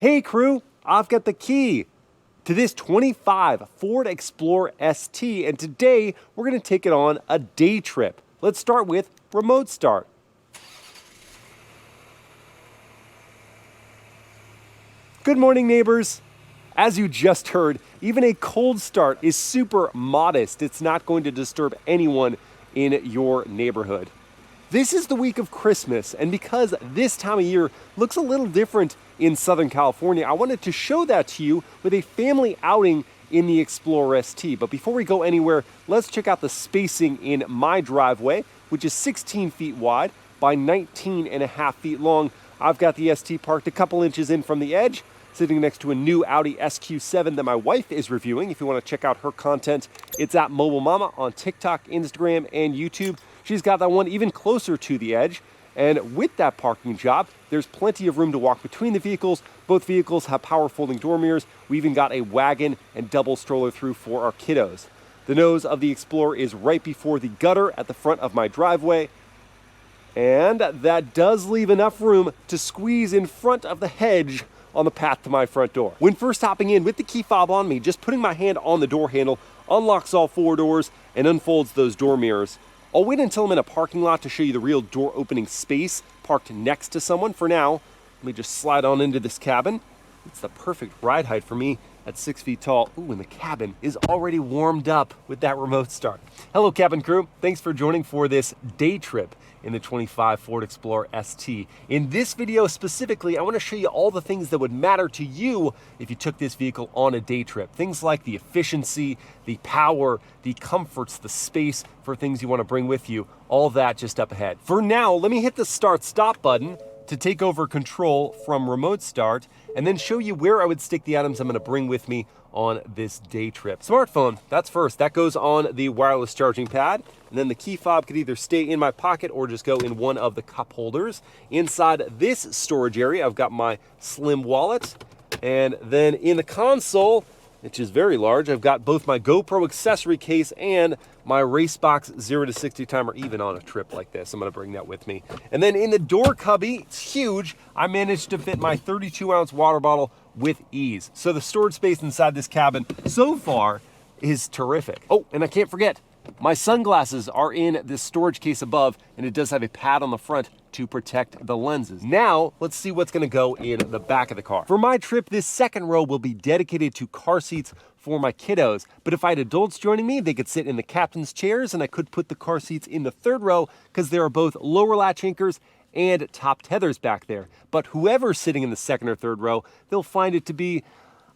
Hey crew, I've got the key to this 25 Ford Explorer ST, and today we're gonna take it on a day trip. Let's start with remote start. Good morning, neighbors. As you just heard, even a cold start is super modest. It's not going to disturb anyone in your neighborhood. This is the week of Christmas, and because this time of year looks a little different in Southern California, I wanted to show that to you with a family outing in the Explorer ST. But before we go anywhere, let's check out the spacing in my driveway, which is 16 feet wide by 19 and a half feet long. I've got the ST parked a couple inches in from the edge, sitting next to a new Audi SQ7 that my wife is reviewing. If you want to check out her content, it's at Mobile Mama on TikTok, Instagram, and YouTube. She's got that one even closer to the edge. And with that parking job, there's plenty of room to walk between the vehicles. Both vehicles have power folding door mirrors. We even got a wagon and double stroller through for our kiddos. The nose of the Explorer is right before the gutter at the front of my driveway. And that does leave enough room to squeeze in front of the hedge on the path to my front door. When first hopping in with the key fob on me, just putting my hand on the door handle unlocks all four doors and unfolds those door mirrors. I'll wait until I'm in a parking lot to show you the real door opening space parked next to someone. For now, let me just slide on into this cabin. It's the perfect ride height for me at 6 feet tall. Ooh, and the cabin is already warmed up with that remote start. Hello, cabin crew. Thanks for joining for this day trip in the 25 Ford Explorer ST. In this video specifically, I want to show you all the things that would matter to you if you took this vehicle on a day trip. Things like the efficiency, the power, the comforts, the space for things you want to bring with you, all that just up ahead. For now, let me hit the start-stop button to take over control from remote start and then show you where I would stick the items I'm going to bring with me on this day trip. Smartphone, that's first. That goes on the wireless charging pad, and then the key fob could either stay in my pocket or just go in one of the cup holders. Inside this storage area, I've got my slim wallet, and then in the console, which is very large, I've got both my GoPro accessory case and my Racebox 0 to 60 timer, even on a trip like this. I'm gonna bring that with me. And then in the door cubby, it's huge, I managed to fit my 32-ounce water bottle with ease. So the storage space inside this cabin so far is terrific. Oh, and I can't forget, my sunglasses are in this storage case above, and it does have a pad on the front to protect the lenses. Now, let's see what's gonna go in the back of the car. For my trip, this second row will be dedicated to car seats for my kiddos, but if I had adults joining me, they could sit in the captain's chairs, and I could put the car seats in the third row because there are both lower latch anchors and top tethers back there. But whoever's sitting in the second or third row, they'll find it to be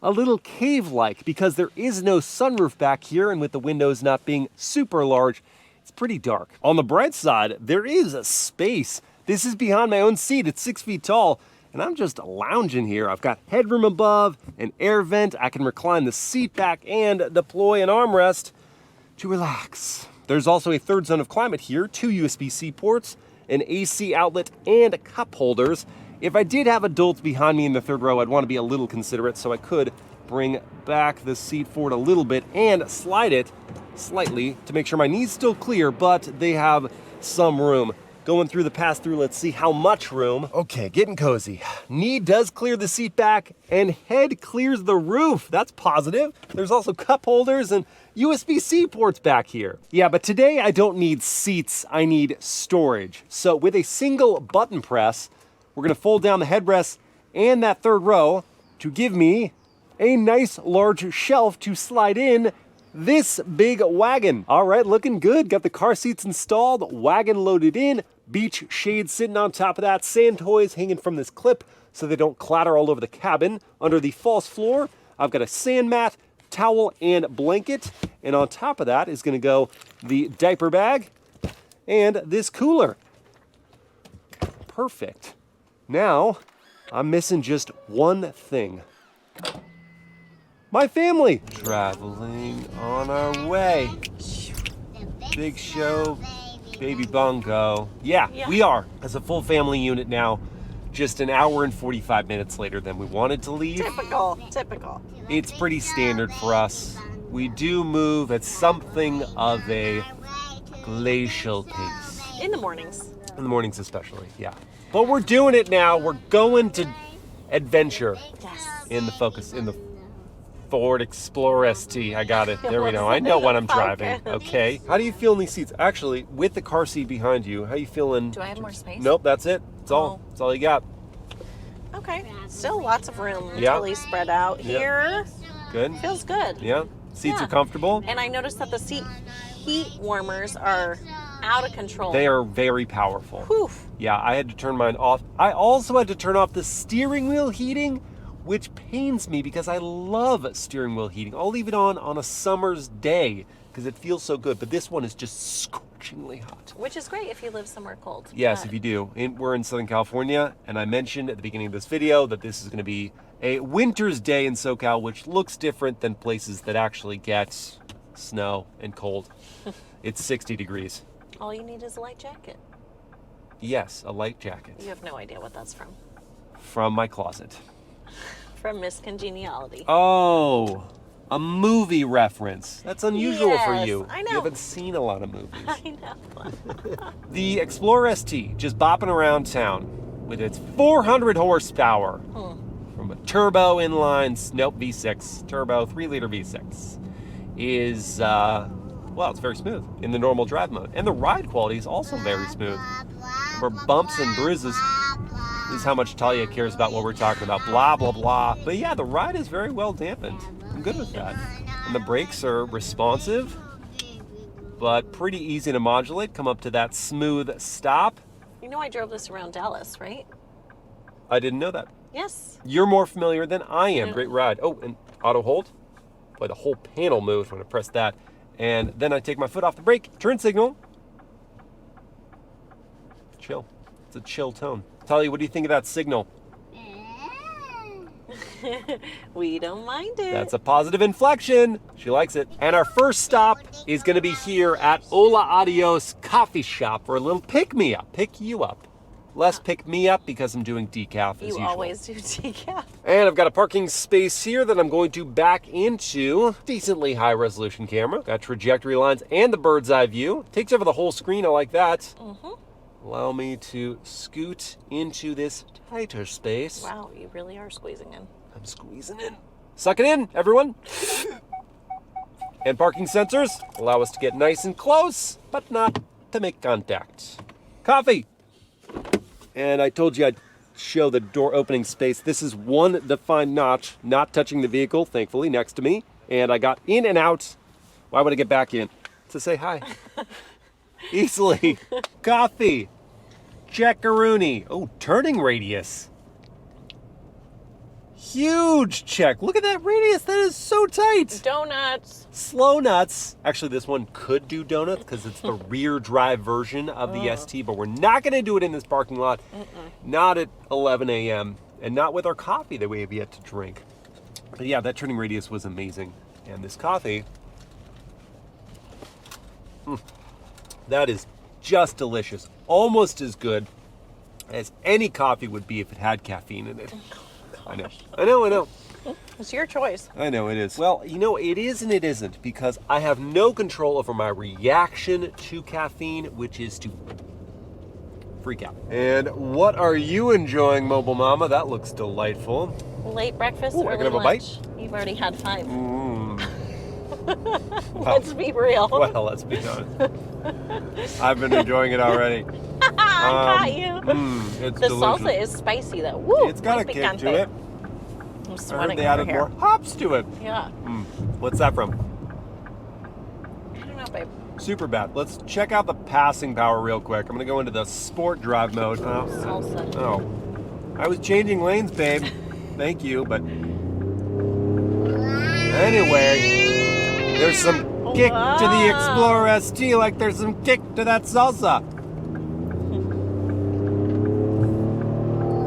a little cave-like because there is no sunroof back here, and with the windows not being super large, it's pretty dark. On the bright side, there is a space. This is behind my own seat. It's 6 feet tall, and I'm just lounging here. I've got headroom above, an air vent. I can recline the seat back and deploy an armrest to relax. There's also a third zone of climate here, 2 USB-C ports, an AC outlet, and cup holders. If I did have adults behind me in the third row, I'd want to be a little considerate, so I could bring back the seat forward a little bit and slide it slightly to make sure my knees still clear, but they have some room. Going through the pass-through, let's see how much room. Okay, getting cozy. Knee does clear the seat back, and head clears the roof. That's positive. There's also cup holders and USB-C ports back here. Yeah, but today I don't need seats, I need storage. So with a single button press, we're gonna fold down the headrest and that third row to give me a nice large shelf to slide in this big wagon. All right, looking good. Got the car seats installed, wagon loaded in, beach shade sitting on top of that, sand toys hanging from this clip so they don't clatter all over the cabin. Under the false floor, I've got a sand mat, towel, and blanket. And on top of that is gonna go the diaper bag and this cooler. Perfect. Now, I'm missing just one thing. My family. Traveling on our way. Big show, baby bongo. Yeah, we are. As a full family unit now, just an hour and 45 minutes later than we wanted to leave. Typical. It's pretty standard for us. We do move at something of a glacial pace. In the mornings. In the mornings especially, yeah. But we're doing it now. We're going to adventure Yes. in the Focus, in the Ford Explorer ST. I got it. There we go. I know what I'm driving. Okay. How do you feel in these seats? Actually, with the car seat behind you, how you feeling? Do I have more space? Nope, that's it. That's all. That's all you got. Okay. Still lots of room. Yeah. Really spread out here. Good. Feels good. Yeah. Seats Yeah. are comfortable. And I noticed that the seat heat warmers are out of control. They are very powerful. Whew. Yeah, I had to turn mine off. I also had to turn off the steering wheel heating, which pains me because I love steering wheel heating. I'll leave it on a summer's day because it feels so good. But this one is just scorchingly hot. Which is great if you live somewhere cold. Yes, But if you do. We're in Southern California, and I mentioned at the beginning of this video that this is going to be a winter's day in SoCal, which looks different than places that actually get snow and cold. It's 60 degrees. all you need is a light jacket. Yes, a light jacket. You have no idea what that's from. From my closet. From Miss Congeniality. Oh, a movie reference. That's unusual for Yes, you. I know. You haven't seen a lot of movies. I know. The Explorer ST, just bopping around town with its 400 horsepower from a turbo inline, V6, turbo 3-liter V6, is, well, it's very smooth in the normal drive mode. And the ride quality is also very smooth. For bumps and bruises, this is how much Talia cares about what we're talking about, blah, blah, blah. But yeah, the ride is very well dampened. I'm good with that. And the brakes are responsive, but pretty easy to modulate, come up to that smooth stop. You know I drove this around Dallas, right? I didn't know that. Yes. You're more familiar than I am. Yeah. Great ride. Oh, and auto hold. Boy, the whole panel moves when I press that. And then I take my foot off the brake, turn signal. Chill. It's a chill tone. Talia, what do you think of that signal? We don't mind it. That's a positive inflection. She likes it. And our first stop is going to be here at Hola Adios Coffee Shop for a little pick-me-up. Pick you up. Less pick me up because I'm doing decaf as you usual. always do decaf. And I've got a parking space here that I'm going to back into. Decently high resolution camera. Got trajectory lines and the bird's eye view. Takes over the whole screen. I like that. Allow me to scoot into this tighter space. Wow, you really are squeezing in. I'm squeezing in. Suck it in, everyone. And parking sensors allow us to get nice and close, but not to make contact. Coffee. And I told you I'd show the door opening space. This is one defined notch, not touching the vehicle, thankfully, next to me. And I got in and out. Why would I get back in? To say hi. Easily. Coffee. Checkaroony. Oh, turning radius. Huge check. Look at that radius. That is so tight. Donuts. Slow nuts. Actually, this one could do donuts because it's the rear drive version of the ST, but we're not going to do it in this parking lot. Not at 11 a.m. and not with our coffee that we have yet to drink. But yeah, that turning radius was amazing. And this coffee, that is just delicious. Almost as good as any coffee would be if it had caffeine in it. I know. It's your choice. I know it is. Well, you know, it is and it isn't because I have no control over my reaction to caffeine, which is to freak out. And what are you enjoying, Mobile Mama? That looks delightful. Late breakfast, Ooh, I early can have a lunch. bite? You've already had 5. Wow. Let's be real. Well, let's be honest. I've been enjoying it already. I got you. It's The delicious. salsa is spicy though. Woo! It's got a muy kick picante. to it. I'm I heard sweating they over added here. more hops to it. Yeah. What's that from? I don't know, babe. Super bad. Let's check out the passing power real quick. I'm gonna go into the sport drive mode. Salsa. Oh, I was changing lanes, babe. Thank you, but anyway, there's some kick to the Explorer ST, like there's some kick to that salsa.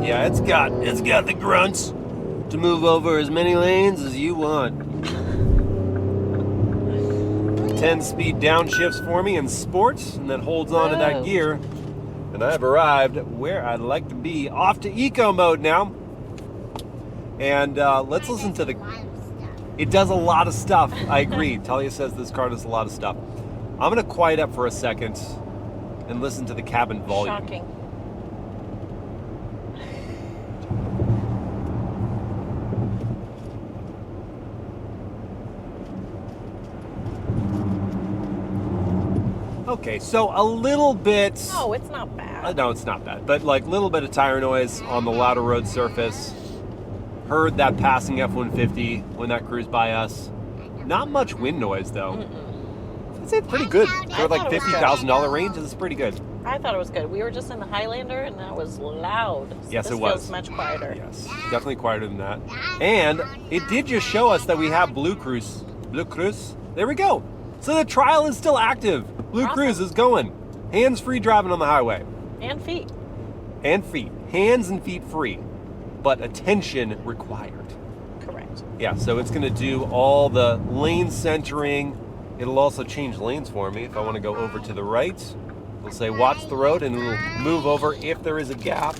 Yeah, it's got the grunts to move over as many lanes as you want. 10-speed downshifts for me in sports, and then holds on to that gear. And I've arrived where I'd like to be. Off to eco mode now. And let's listen to the... It does a lot of stuff. I agree. Talia says this car does a lot of stuff. I'm going to quiet up for a second and listen to the cabin volume. Shocking. Okay, so a little bit... Oh, it's not bad. No, it's not bad. But like a little bit of tire noise on the louder road surface. Heard that passing F-150 when that cruised by us. Not much wind noise, though. I'd say it's pretty good. For like $50,000 range, this is pretty good. I thought it was good. We were just in the Highlander, and that was loud. So Yes, this it was. feels much quieter. Yes, definitely quieter than that. And it did just show us that we have Blue Cruise. Blue Cruise. There we go. So the trial is still active. Blue Awesome. Cruise is going. Hands-free driving on the highway. And feet. And feet. Hands and feet free. But attention required. Correct. Yeah, so it's going to do all the lane centering. It'll also change lanes for me if I want to go over to the right. It'll say watch the road, and it'll move over if there is a gap.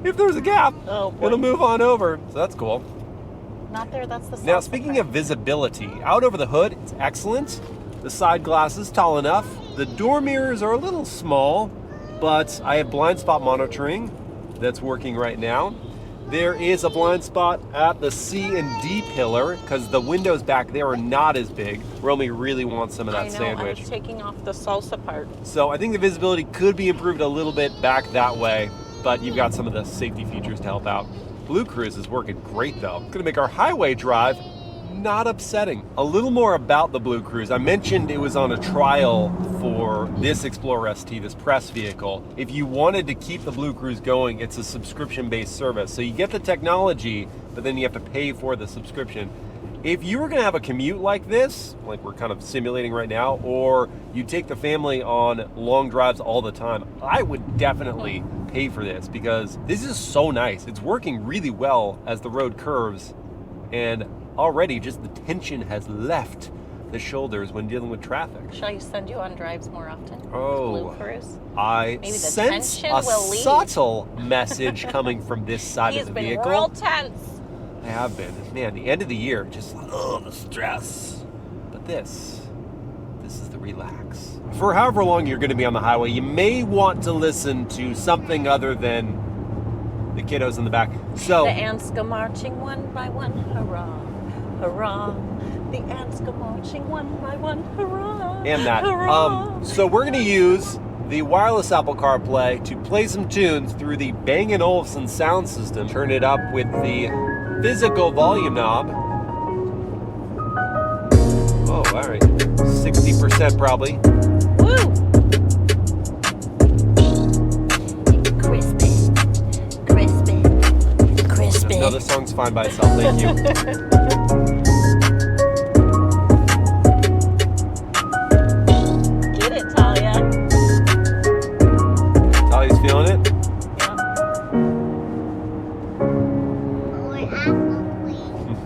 If there's a gap, Oh, boy. it'll move on over. So that's cool. Not there, that's the Now, soft speaking part. of visibility, out over the hood, it's excellent. The side glass is tall enough. The door mirrors are a little small, but I have blind spot monitoring that's working right now. There is a blind spot at the C and D pillar because the windows back there are not as big. Romy really wants some of that I know, sandwich. I'm taking off the salsa part. So I think the visibility could be improved a little bit back that way, but you've got some of the safety features to help out. Blue Cruise is working great though. It's gonna make our highway drive not upsetting. A little more about the Blue Cruise. I mentioned it was on a trial for this Explorer ST, this press vehicle. If you wanted to keep the Blue Cruise going, it's a subscription-based service. So you get the technology, but then you have to pay for the subscription. If you were gonna have a commute like this, like we're kind of simulating right now, or you take the family on long drives all the time, I would definitely pay for this because this is so nice. It's working really well as the road curves, and already just the tension has left the shoulders when dealing with traffic. Shall I send you on drives more often? Oh. Blue Cruise? I Maybe the sense tension a will leave. subtle message coming from this side He's of the been vehicle. real tense. I have been. Man, the end of the year, just the stress. But this is the relax. For however long you're going to be on the highway, you may want to listen to something other than the kiddos in the back. So The ants go marching one by one, hurrah, hurrah. The ants go marching one by one, hurrah, and that. hurrah. So we're going to use the wireless Apple CarPlay to play some tunes through the Bang & Olufsen sound system. Turn it up with the physical volume knob. Oh, all right. 60% probably. Woo! Crispy, crispy, crispy. No, this song's fine by itself. Thank you. Get it, Talia. Talia's feeling it.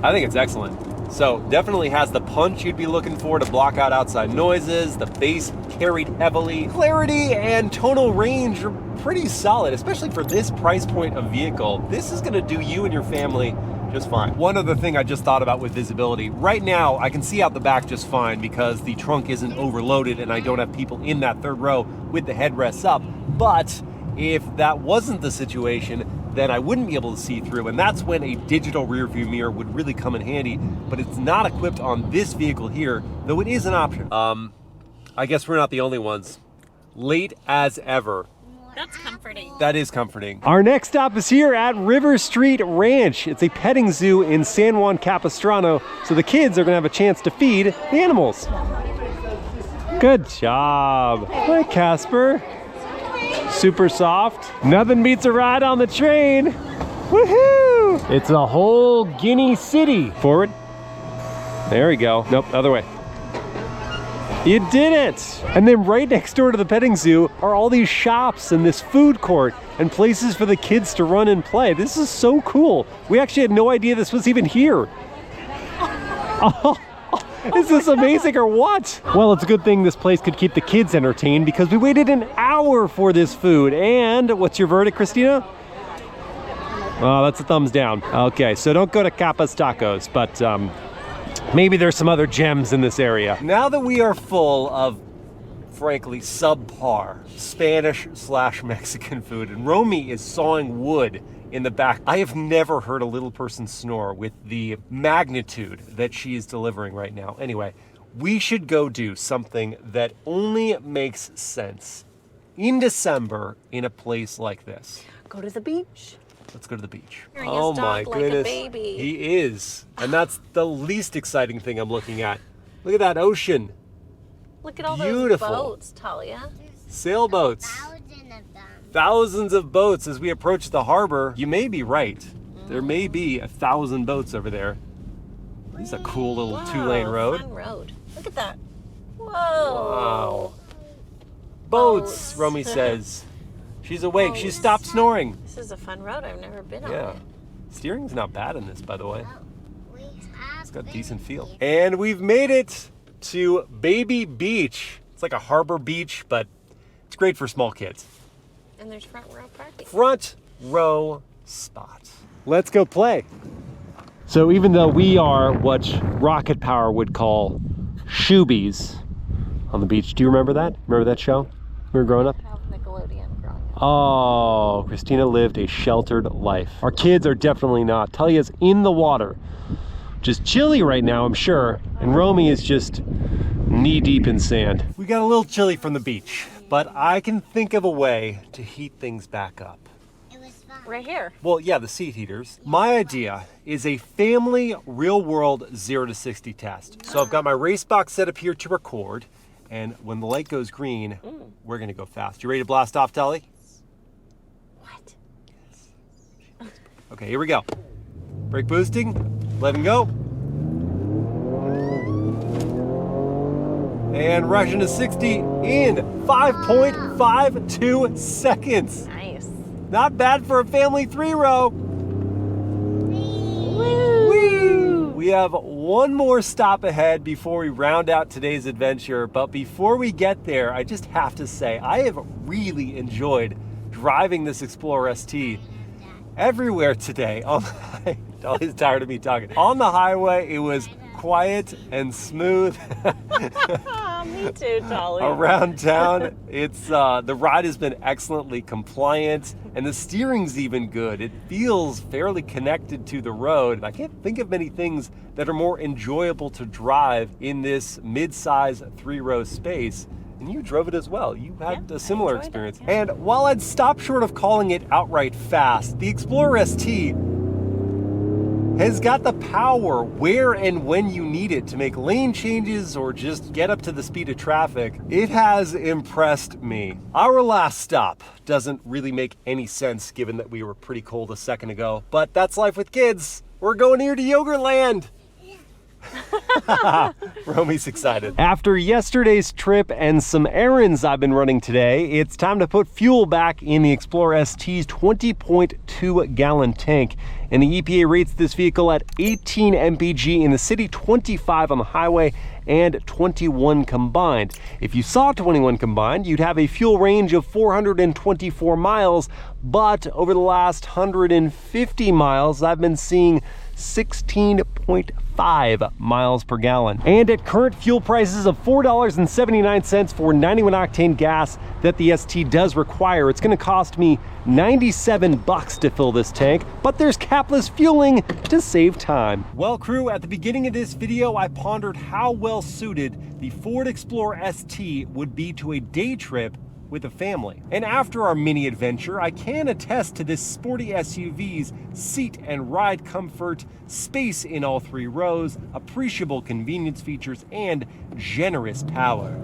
I think it's excellent. So definitely has the punch you'd be looking for to block out outside noises. The bass carried heavily. Clarity and tonal range are pretty solid, especially for this price point of vehicle. This is gonna do you and your family just fine. One other thing I just thought about with visibility. Right now, I can see out the back just fine because the trunk isn't overloaded and I don't have people in that third row with the headrests up. But if that wasn't the situation, then I wouldn't be able to see through, and that's when a digital rear view mirror would really come in handy, but it's not equipped on this vehicle here, though it is an option. I guess we're not the only ones. Late as ever. That's comforting. That is comforting. Our next stop is here at River Street Ranch. It's a petting zoo in San Juan Capistrano, so the kids are gonna have a chance to feed the animals. Good job. Hi, Casper. Super soft. Nothing beats a ride on the train. Woohoo! It's a whole Guinea city. Forward. There we go. Nope, other way. You did it! And then right next door to the petting zoo are all these shops and this food court and places for the kids to run and play. This is so cool. We actually had no idea this was even here. Oh, is this amazing or what? Well, it's a good thing this place could keep the kids entertained because we waited an hour for this food. And what's your verdict, Christina? Oh, that's a thumbs down. Okay, so don't go to Capa's Tacos, but maybe there's some other gems in this area. Now that we are full of, frankly, subpar Spanish/Mexican food, and Romy is sawing wood in the back, I have never heard a little person snore with the magnitude that she is delivering right now. Anyway, we should go do something that only makes sense in December in a place like this. Go to the beach. Let's go to the beach. Hearing Oh his my dog like a goodness. baby. He is. And that's the least exciting thing I'm looking at. Look at that ocean. Look at all Beautiful. those boats, Talia. Sailboats. Thousands of boats as we approach the harbor. You may be right. There may be 1,000 boats over there. This is a cool little Whoa, 2-lane road. Fun road. Look at that. Whoa. Wow. Boats, Romy says. She's awake. She stopped snoring. This is a fun road. I've never been on Yeah. it. Steering's not bad in this, by the way. It's got decent feel. And we've made it to Baby Beach. It's like a harbor beach, but it's great for small kids. And there's front row parking. Front row spot. Let's go play. So even though we are what Rocket Power would call shoobies on the beach, do you remember that? Remember that show when we were growing up? How Nickelodeon growing up. Oh, Christina lived a sheltered life. Our kids are definitely not. Talia's in the water. Just chilly right now, I'm sure. And Romy is just knee deep in sand. We got a little chilly from the beach, but I can think of a way to heat things back up. Right here. Well, yeah, the seat heaters. My idea is a family real-world 0 to 60 test. So I've got my race box set up here to record, and when the light goes green, we're gonna go fast. You ready to blast off, Tally? What? Okay, here we go. Brake boosting, let him go. And rushing to 60 in 5.52 seconds. Nice. Not bad for a family 3-row. Woo! We have one more stop ahead before we round out today's adventure, but before we get there, I just have to say, I have really enjoyed driving this Explorer ST everywhere today. Dolly's tired of me talking. On the highway, it was quiet and smooth. Me too, Talia. Around town, it's the ride has been excellently compliant, and the steering's even good. It feels fairly connected to the road. I can't think of many things that are more enjoyable to drive in this mid-size 3-row space. And you drove it as well. You had a similar experience. Yeah. And while I'd stop short of calling it outright fast, the Explorer ST has got the power where and when you need it to make lane changes or just get up to the speed of traffic. It has impressed me. Our last stop doesn't really make any sense given that we were pretty cold a second ago, but that's life with kids. We're going here to Yogurtland. Romy's excited. After yesterday's trip and some errands I've been running today, it's time to put fuel back in the Explorer ST's 20.2 gallon tank. And the EPA rates this vehicle at 18 mpg in the city, 25 on the highway, and 21 combined. If you saw 21 combined, you'd have a fuel range of 424 miles, but over the last 150 miles, I've been seeing 16.5 miles per gallon. And at current fuel prices of $4.79 for 91 octane gas that the ST does require, it's gonna cost me $97 to fill this tank, but there's capless fueling to save time. Well, crew, at the beginning of this video, I pondered how well suited the Ford Explorer ST would be to a day trip with a family. And after our mini adventure, I can attest to this sporty SUV's seat and ride comfort, space in all 3 rows, appreciable convenience features, and generous power.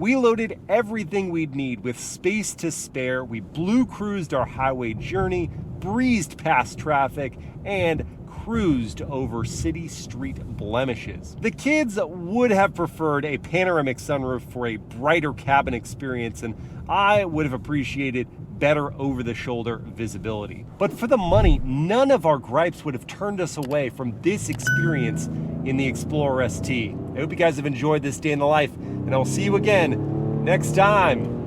We loaded everything we'd need with space to spare. We blue cruised our highway journey, breezed past traffic, and cruised over city street blemishes. The kids would have preferred a panoramic sunroof for a brighter cabin experience, and I would have appreciated better over-the-shoulder visibility. But for the money, none of our gripes would have turned us away from this experience in the Explorer ST. I hope you guys have enjoyed this day in the life, and I'll see you again next time.